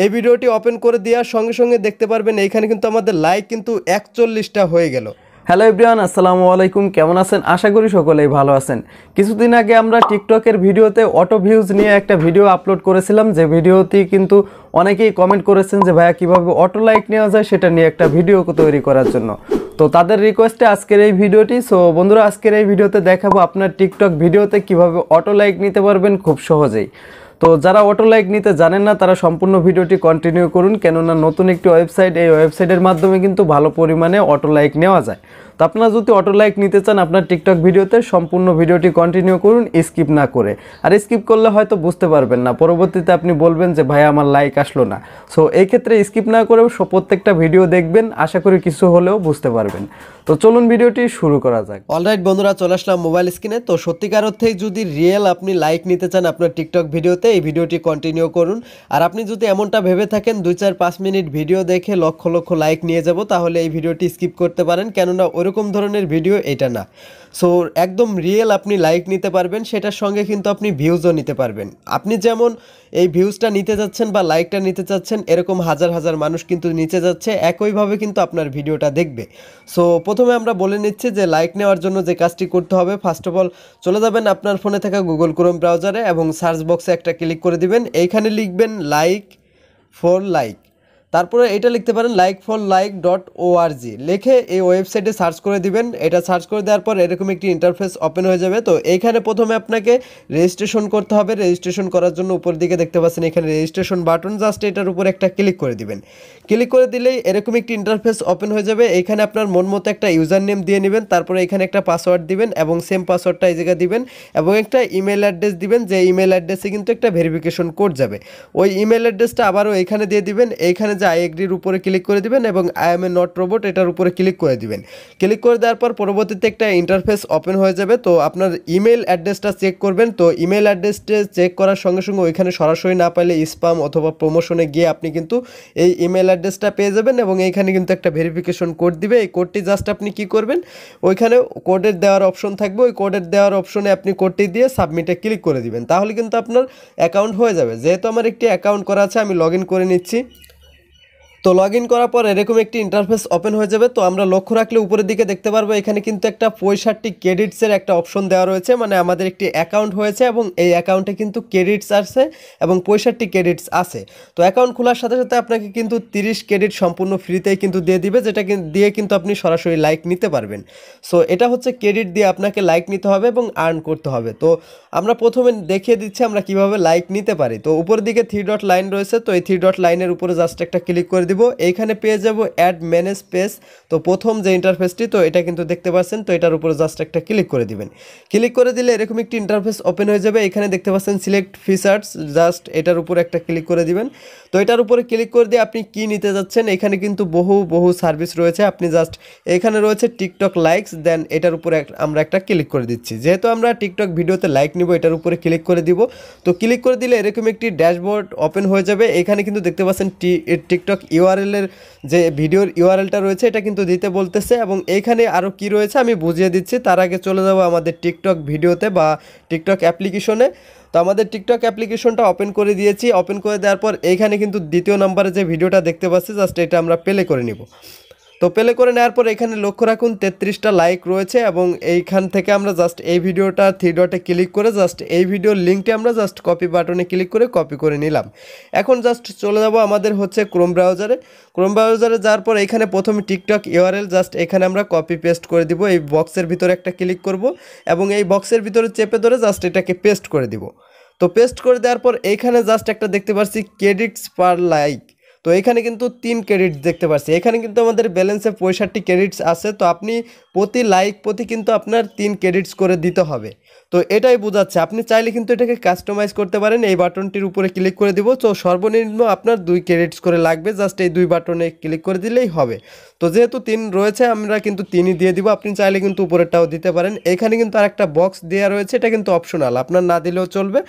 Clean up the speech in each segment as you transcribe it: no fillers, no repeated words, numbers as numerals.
এই ভিডিওটি ওপেন করে দেওয়ার সঙ্গে সঙ্গে দেখতে পারবেন এইখানে কিন্তু আমাদের লাইক কিন্তু 41টা হয়ে গেল। হ্যালো এভরিওয়ান, আসসালামু আলাইকুম। কেমন আছেন? আশা করি সকলেই ভালো আছেন। কিছুদিন আগে আমরা টিকটকের ভিডিওতে অটো ভিউজ নিয়ে একটা ভিডিও আপলোড করেছিলাম, যে ভিডিওটি কিন্তু অনেকেই কমেন্ট করেছেন যে ভাইয়া কীভাবে অটো লাইক নেওয়া যায় সেটা নিয়ে একটা ভিডিও তৈরি করার জন্য। তো তাদের রিকোয়েস্টে আজকের এই ভিডিওটি। সো বন্ধুরা, আজকের এই ভিডিওতে দেখাবো আপনার টিকটক ভিডিওতে কিভাবে অটো লাইক নিতে পারবেন খুব সহজেই। তো যারা অটো লাইক নিতে জানেন না তারা সম্পূর্ণ ভিডিওটি কন্টিনিউ করুন, কেননা নতুন একটি ওয়েবসাইট, এই ওয়েবসাইটের মাধ্যমে কিন্তু ভালো পরিমাণে অটো লাইক নেওয়া যায়। তো আপনারা যদি অটো লাইক নিতে চান আপনার টিকটক ভিডিওতে, সম্পূর্ণ ভিডিওটি কন্টিনিউ করুন স্কিপ না করে। আর স্কিপ করলে হয়তো বুঝতে পারবেন না, পরবর্তীতে আপনি বলবেন যে ভাই আমার লাইক আসলো না। সো এই ক্ষেত্রে স্কিপ না করে প্রত্যেকটা ভিডিও দেখবেন, আশা করি কিছু হলেও বুঝতে পারবেন। তো চলুন ভিডিওটি শুরু করা যাক। অলরাইট বন্ধুরা, চলে আসলাম মোবাইল স্ক্রিনে। তো সত্যিকার অর্থে যদি রিয়েল আপনি লাইক নিতে চান আপনার টিকটক ভিডিওতে, এই ভিডিওটি কন্টিনিউ করুন। আর আপনি যদি এমনটা ভেবে থাকেন 2-4-5 মিনিট ভিডিও দেখে লক্ষ লক্ষ লাইক নিয়ে যাব, তাহলে এই ভিডিওটি স্কিপ করতে পারেন, কেননা ওরকম ধরনের ভিডিও এটা না। সো একদম রিয়েল আপনি লাইক নিতে পারবেন, সেটার সঙ্গে কিন্তু আপনি ভিউজও নিতে পারবেন। আপনি যেমন এই ভিউজটা নিতে যাচ্ছেন বা লাইকটা নিতে চাচ্ছেন, এরকম হাজার হাজার মানুষ কিন্তু নিচে যাচ্ছে, একইভাবে কিন্তু আপনার ভিডিওটা দেখবে। সো প্রথমে আমরা বলে নিচ্ছি যে লাইক নেওয়ার জন্য যে কাজটি করতে হবে, ফার্স্ট অফ অল চলে যাবেন আপনার ফোনে থাকা গুগল ক্রোম ব্রাউজারে এবং সার্চ বক্সে একটা ক্লিক করে দিবেন। এইখানে লিখবেন লাইক ফর লাইক, তারপরে এটা লিখতে পারেন like4like.org লিখে এই ওয়েবসাইটে সার্চ করে দিবেন। এটা সার্চ করে দেওয়ার পর এরকম একটি ইন্টারফেস ওপেন হয়ে যাবে। তো এইখানে প্রথমে আপনাকে রেজিস্ট্রেশন করতে হবে। রেজিস্ট্রেশন করার জন্য উপর দিকে দেখতে পাচ্ছেন এখানে রেজিস্ট্রেশন বাটন, জাস্ট এটার উপর একটা ক্লিক করে দিবেন। ক্লিক করে দিলেই এরকম একটি ইন্টারফেস ওপেন হয়ে যাবে। এইখানে আপনার মন মতো একটা ইউজার নেম দিয়ে নেবেন, তারপরে এখানে একটা পাসওয়ার্ড দিবেন এবং সেম পাসওয়ার্ডটা এই জায়গায় দিবেন এবং একটা ইমেল অ্যাড্রেস দিবেন, যে ইমেল অ্যাড্রেসে কিন্তু একটা ভেরিফিকেশন কোড যাবে। ওই ইমেল অ্যাড্রেসটা আবারও এখানে দিয়ে দিবেন। এইখানে যে আই এগ্রির উপরে ক্লিক করে দিবেন এবং I M A not robot এটার উপরে ক্লিক করে দিবেন। ক্লিক করে দেওয়ার পর পরবর্তীতে একটা ইন্টারফেস ওপেন হয়ে যাবে। তো আপনার ইমেল অ্যাড্রেসটা চেক করবেন। তো ইমেল অ্যাড্রেসটা চেক করার সঙ্গে সঙ্গে ওইখানে সরাসরি না পাইলে স্প্যাম অথবা প্রমোশনে গিয়ে আপনি কিন্তু এই ইমেল অ্যাড্রেসটা পেয়ে যাবেন এবং এইখানে কিন্তু একটা ভেরিফিকেশন কোড দিবে। এই কোডটি জাস্ট আপনি কি করবেন, ওইখানে কোডের দেওয়ার অপশন থাকবে, ওই কোডের দেওয়ার অপশনে আপনি কোডটি দিয়ে সাবমিটে ক্লিক করে দিবেন, তাহলে কিন্তু আপনার অ্যাকাউন্ট হয়ে যাবে। যেহেতু আমার একটি অ্যাকাউন্ট করা আছে আমি লগ ইন করে নিচ্ছি। তো লগ ইন করার পর এরকম একটি ইন্টারফেস ওপেন হয়ে যাবে। তো আমরা লক্ষ্য রাখলে উপরের দিকে দেখতে পারবো এখানে কিন্তু একটা 65 ক্রেডিটসের একটা অপশন দেওয়া রয়েছে, মানে আমাদের একটি অ্যাকাউন্ট হয়েছে এবং এই অ্যাকাউন্টে কিন্তু ক্রেডিটস আসছে এবং 65 ক্রেডিটস আছে। তো অ্যাকাউন্ট খোলার সাথে সাথে আপনাকে কিন্তু 30 ক্রেডিট সম্পূর্ণ ফ্রিতেই কিন্তু দিয়ে দিবে, যেটা দিয়ে কিন্তু আপনি সরাসরি লাইক নিতে পারবেন। সো এটা হচ্ছে ক্রেডিট দিয়ে আপনাকে লাইক নিতে হবে এবং আর্ন করতে হবে। তো আমরা প্রথমে দেখিয়ে দিচ্ছি আমরা কিভাবে লাইক নিতে পারি। তো উপরের দিকে 3 ডট লাইন রয়েছে, তো এই 3 ডট লাইনের উপরে জাস্ট একটা ক্লিক করে দিব। এইখানে পেয়ে যাব অ্যাড ম্যানেজ পেজ। তো প্রথম যে ইন্টারফেসটি, তো এটা কিন্তু দেখতে পাচ্ছেন, তো এটার উপরে জাস্ট একটা ক্লিক করে দিবেন। ক্লিক করে দিলে এরকম একটি ইন্টারফেস ওপেন হয়ে যাবে। এখানে দেখতে পাচ্ছেন সিলেক্ট ফিচার্স, জাস্ট এটার উপরে একটা ক্লিক করে দিবেন। তো এটার উপরে ক্লিক করে দিয়ে আপনি কি নিতে যাচ্ছেন, এখানে কিন্তু বহু সার্ভিস রয়েছে। আপনি জাস্ট এখানে রয়েছে টিকটক লাইকস, দেন এটার উপরে আমরা একটা ক্লিক করে দিচ্ছি। যেহেতু আমরা টিকটক ভিডিওতে লাইক নিব, এটার উপরে ক্লিক করে দিব। তো ক্লিক করে দিলে এরকম একটি ড্যাশবোর্ড ওপেন হয়ে যাবে। এখানে কিন্তু দেখতে পাচ্ছেন টিকটক ইউআরএল এর যে ভিডিওর ইউআরএলটা রয়েছে এটা কিন্তু দিতে বলতেছে এবং এইখানে আরও কি রয়েছে আমি বুঝিয়ে দিচ্ছি। তার আগে চলে যাব আমাদের টিকটক ভিডিওতে বা টিকটক অ্যাপ্লিকেশনে। তো আমাদের টিকটক অ্যাপ্লিকেশনটা ওপেন করে দিয়েছি। ওপেন করে দেওয়ার পর এইখানে কিন্তু দ্বিতীয় নম্বরে যে ভিডিওটা দেখতে পাচ্ছি, জাস্ট এটা আমরা প্লে করে নিব। তো প্লে করে নেওয়ার পর এখানে লক্ষ্য রাখুন 33টা লাইক রয়েছে এবং এইখান থেকে আমরা জাস্ট এই ভিডিওটা 3 ডটে ক্লিক করে জাস্ট এই ভিডিওর লিঙ্কটি আমরা জাস্ট কপি বাটনে ক্লিক করে কপি করে নিলাম। এখন জাস্ট চলে যাব আমাদের হচ্ছে ক্রোম ব্রাউজারে। ক্রোম ব্রাউজারে যাওয়ার পর এখানে প্রথমে টিকটক ইউআরএল জাস্ট এখানে আমরা কপি পেস্ট করে দিব। এই বক্সের ভিতরে একটা ক্লিক করব এবং এই বক্সের ভিতরে চেপে ধরে জাস্ট এটাকে পেস্ট করে দিব। তো পেস্ট করে দেওয়ার পর এইখানে জাস্ট একটা দেখতে পাচ্ছি ক্রেডিটস পার লাইক। তো এখানে কিন্তু 3 ক্রেডিটস দেখতে পাচ্ছি। এখানে কিন্তু আমাদের ব্যালেন্সে 65 ক্রেডিটস আছে। তো আপনি প্রতি লাইক প্রতি কিন্তু আপনার 3 ক্রেডিটস করে দিতে হবে। তো এটাই বোঝাচ্ছে। আপনি চাইলে কিন্তু এটাকে কাস্টমাইজ করতে পারেন। এই বাটনটির উপরে ক্লিক করে দিব। তো সর্বনিম্ন আপনার 2 ক্রেডিটস করে লাগবে, জাস্ট এই 2 বাটনে ক্লিক করে দিলেই হবে। তো যেহেতু 3 রয়েছে আমরা কিন্তু 3ই দিয়ে দিব। আপনি চাইলে কিন্তু উপরেরটাও দিতে পারেন। এখানে কিন্তু আরেকটা বক্স দেওয়া রয়েছে, এটা কিন্তু অপশনাল, আপনার না দিলেও চলবে।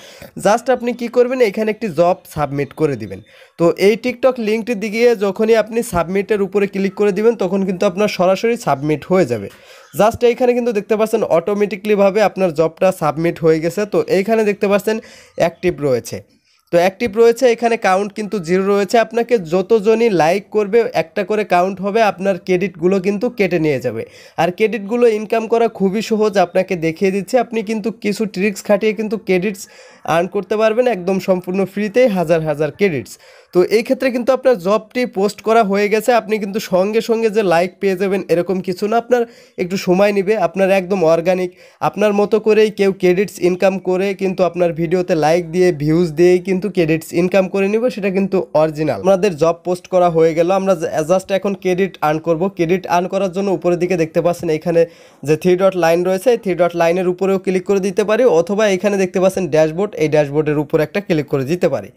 জাস্ট আপনি কি করবেন, এখানে একটি জব সাবমিট করে দিবেন। তো এই টিকটক লিঙ্কটি দিয়ে যখনই আপনি সাবমিটের উপরে ক্লিক করে দিবেন তখন কিন্তু আপনার সরাসরি সাবমিট হয়ে যাবে। জাস্ট এইখানে কিন্তু দেখতে পাচ্ছেন অটোমেটিকলিভাবে আপনার জবটা সাবমিট হয়ে গেছে। তো এইখানে দেখতে পাচ্ছেন অ্যাক্টিভ রয়েছে। তো অ্যাক্টিভ রয়েছে, এখানে কাউন্ট কিন্তু 0 রয়েছে। আপনাকে যতজনই লাইক করবে একটা করে কাউন্ট হবে, আপনার ক্রেডিটগুলো কিন্তু কেটে নিয়ে যাবে। আর ক্রেডিটগুলো ইনকাম করা খুবই সহজ, আপনাকে দেখিয়ে দিচ্ছি। আপনি কিন্তু কিছু ট্রিক্স খাটিয়ে কিন্তু ক্রেডিটস আর্ন করতে পারবেন একদম সম্পূর্ণ ফ্রিতেই, হাজার হাজার ক্রেডিটস। তো এই ক্ষেত্রে কিন্তু আপনার জবটি পোস্ট করা হয়ে গেছে, আপনি কিন্তু সঙ্গে সঙ্গে যে লাইক পেয়ে যাবেন এরকম কিছু না, আপনার একটু সময় নেবে। আপনার একদম অর্গানিক আপনার মতো করেই কেউ ক্রেডিটস ইনকাম করে কিন্তু আপনার ভিডিওতে লাইক দিয়ে ভিউজ দিয়েই কিন্তু ক্রেডিটস ইনকাম করে নিব, সেটা কিন্তু অরিজিনাল। আমাদের জব পোস্ট করা হয়ে গেল, আমরা জাস্ট এখন ক্রেডিট আর্ন করব। ক্রেডিট আর্ন করার জন্য উপরের দিকে দেখতে পাচ্ছেন এখানে যে 3 ডট লাইন রয়েছে, এই 3 ডট লাইনের উপরেও ক্লিক করে দিতে পারি, অথবা এখানে দেখতে পাচ্ছেন ড্যাশবোর্ড, এই ড্যাশবোর্ডের উপরে একটা ক্লিক করে দিতে পারি।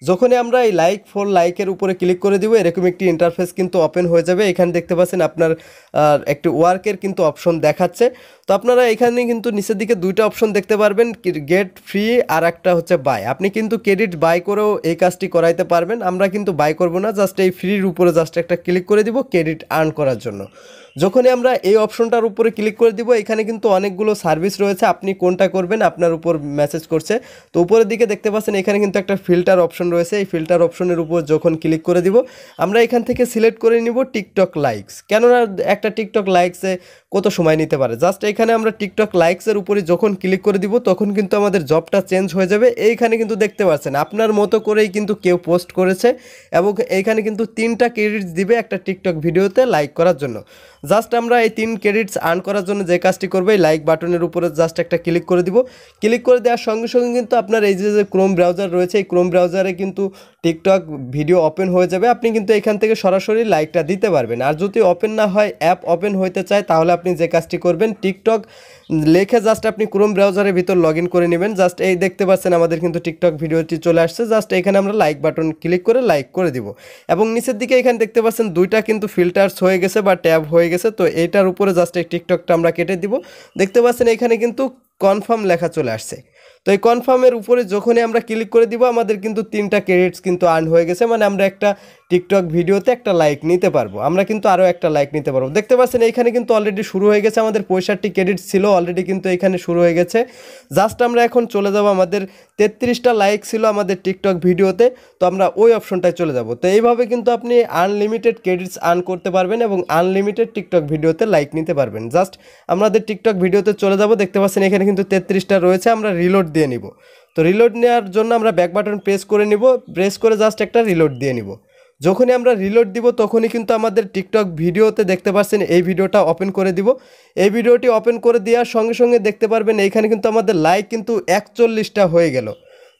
যখনই আমরা এই লাইকের উপরে ক্লিক করে দিব এরকম একটি ইন্টারফেস কিন্তু ওপেন হয়ে যাবে। এখানে দেখতে পাচ্ছেন আপনার একটি ওয়ার্কের কিন্তু অপশন দেখাচ্ছে। তো আপনারা এখানে কিন্তু নিচের দিকে দুইটা অপশন দেখতে পারবেন, গেট ফ্রি আর একটা হচ্ছে বাই। আপনি কিন্তু ক্রেডিট বাই করেও এই কাজটি করাইতে পারবেন। আমরা কিন্তু বাই করব না, জাস্ট এই ফ্রির উপরে জাস্ট একটা ক্লিক করে দিব ক্রেডিট আর্ন করার জন্য। যখনই আমরা এই অপশনটার উপরে ক্লিক করে দিব এখানে কিন্তু অনেকগুলো সার্ভিস রয়েছে, আপনি কোনটা করবেন আপনার উপর মেসেজ করছে। তো উপরের দিকে দেখতে পাচ্ছেন এখানে কিন্তু একটা ফিল্টার অপশন রয়েছে, এই ফিল্টার অপশনের উপর যখন ক্লিক করে দিব আমরা এখান থেকে সিলেক্ট করে নিব টিকটক লাইকস। কেননা একটা টিকটক লাইকসে কত সময় নিতে পারে, জাস্ট এখানে আমরা টিকটক লাইকসের উপরে যখন ক্লিক করে দিব তখন কিন্তু আমাদের জবটা চেঞ্জ হয়ে যাবে। এইখানে কিন্তু দেখতে পাচ্ছেন আপনার মতো করেই কিন্তু কেউ পোস্ট করেছে এবং এইখানে কিন্তু 3টা ক্রেডিটস দিবে একটা টিকটক ভিডিওতে লাইক করার জন্য। জাস্ট আমরা এই 3 ক্রেডিটস আর্ন করার জন্য যে কাজটি করবো, এই লাইক বাটনের উপরে জাস্ট একটা ক্লিক করে দিব। ক্লিক করে দেওয়ার সঙ্গে সঙ্গে কিন্তু আপনার এই যে ক্রোম ব্রাউজার রয়েছে এই ক্রোম ব্রাউজারে কিন্তু টিকটক ভিডিও ওপেন হয়ে যাবে। আপনি কিন্তু এখান থেকে সরাসরি লাইকটা দিতে পারবেন। আর যদি ওপেন না হয়, অ্যাপ ওপেন হইতে চায়, তাহলে আপনি যে কাজটি করবেন টিকটক লিখে জাস্ট আপনি ক্রোম ব্রাউজারের ভিতর লগ ইন করে নেবেন। জাস্ট এই দেখতে পাচ্ছেন আমাদের কিন্তু টিকটক ভিডিওটি চলে আসছে, জাস্ট এখানে আমরা লাইক বাটন ক্লিক করে লাইক করে দিব। এবং নিচের দিকে এখানে দেখতে পাচ্ছেন দুইটা কিন্তু ফিল্টার্স হয়ে গেছে বা ট্যাব হয়ে গেছে। তো এইটার উপরে জাস্ট এই টিকটকটা আমরা কেটে দিব। দেখতে পাচ্ছেন এখানে কিন্তু কনফার্ম লেখা চলে আসছে। তো এই কনফার্মের উপরে যখনই আমরা ক্লিক করে দিব আমাদের কিন্তু 3টা ক্রেডিটস কিন্তু আর্ন হয়ে গেছে, মানে আমরা একটা টিকটক ভিডিওতে একটা লাইক নিতে পারবো, আমরা কিন্তু আরও একটা লাইক নিতে পারবো। দেখতে পাচ্ছেন এইখানে কিন্তু অলরেডি শুরু হয়ে গেছে, আমাদের 65 ক্রেডিটস ছিল অলরেডি কিন্তু এখানে শুরু হয়ে গেছে। জাস্ট আমরা এখন চলে যাব, আমাদের 33টা লাইক ছিল আমাদের টিকটক ভিডিওতে, তো আমরা ওই অপশনটায় চলে যাব। তো এইভাবে কিন্তু আপনি আনলিমিটেড ক্রেডিটস আর্ন করতে পারবেন এবং আনলিমিটেড টিকটক ভিডিওতে লাইক নিতে পারবেন। জাস্ট আমাদের টিকটক ভিডিওতে চলে যাব, দেখতে পাচ্ছেন এখানে কিন্তু 33টা রয়েছে, আমরা রিলোড দিয়ে নিব। তো রিলোড নেওয়ার জন্য আমরা ব্যাক বাটন প্রেস করে নিব, প্রেস করে জাস্ট একটা রিলোড দিয়ে নিব। যখনই আমরা রিলোড দিব তখনই কিন্তু আমাদের টিকটক ভিডিওতে দেখতে পাচ্ছেন এই ভিডিওটা ওপেন করে দিব। এই ভিডিওটি ওপেন করে দেওয়ার সঙ্গে সঙ্গে দেখতে পারবেন এইখানে কিন্তু আমাদের লাইক কিন্তু 41টা হয়ে গেল।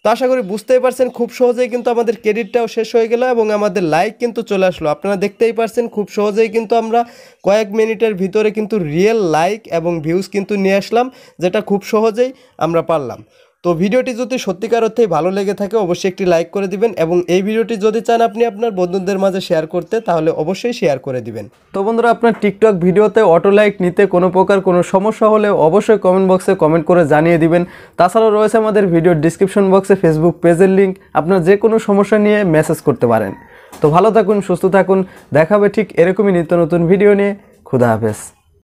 তো আশা করি বুঝতেই পারছেন খুব সহজেই কিন্তু আমাদের ক্রেডিটটাও শেষ হয়ে গেল এবং আমাদের লাইক কিন্তু চলে আসলো। আপনারা দেখতেই পারছেন খুব সহজেই কিন্তু আমরা কয়েক মিনিটের ভিতরে কিন্তু রিয়েল লাইক এবং ভিউজ কিন্তু নিয়ে আসলাম, যেটা খুব সহজেই আমরা পারলাম। তো ভিডিওটি যদি সত্যিকার অর্থেই ভালো লেগে থাকে অবশ্যই একটি লাইক করে দিবেন এবং এই ভিডিওটি যদি চান আপনি আপনার বন্ধুদের মাঝে শেয়ার করতে তাহলে অবশ্যই শেয়ার করে দিবেন। তো বন্ধুরা, আপনার টিকটক ভিডিওতে অটো লাইক নিতে কোনো প্রকার কোনো সমস্যা হলে অবশ্যই কমেন্ট বক্সে কমেন্ট করে জানিয়ে দিবেন। তাছাড়াও রয়েছে আমাদের ভিডিওর ডিসক্রিপশন বক্সে ফেসবুক পেজের লিঙ্ক, আপনার যে কোনো সমস্যা নিয়ে মেসেজ করতে পারেন। তো ভালো থাকুন, সুস্থ থাকুন, দেখাবে ঠিক এরকমই নিত্য নতুন ভিডিও নিয়ে। খুদা হাফেজ।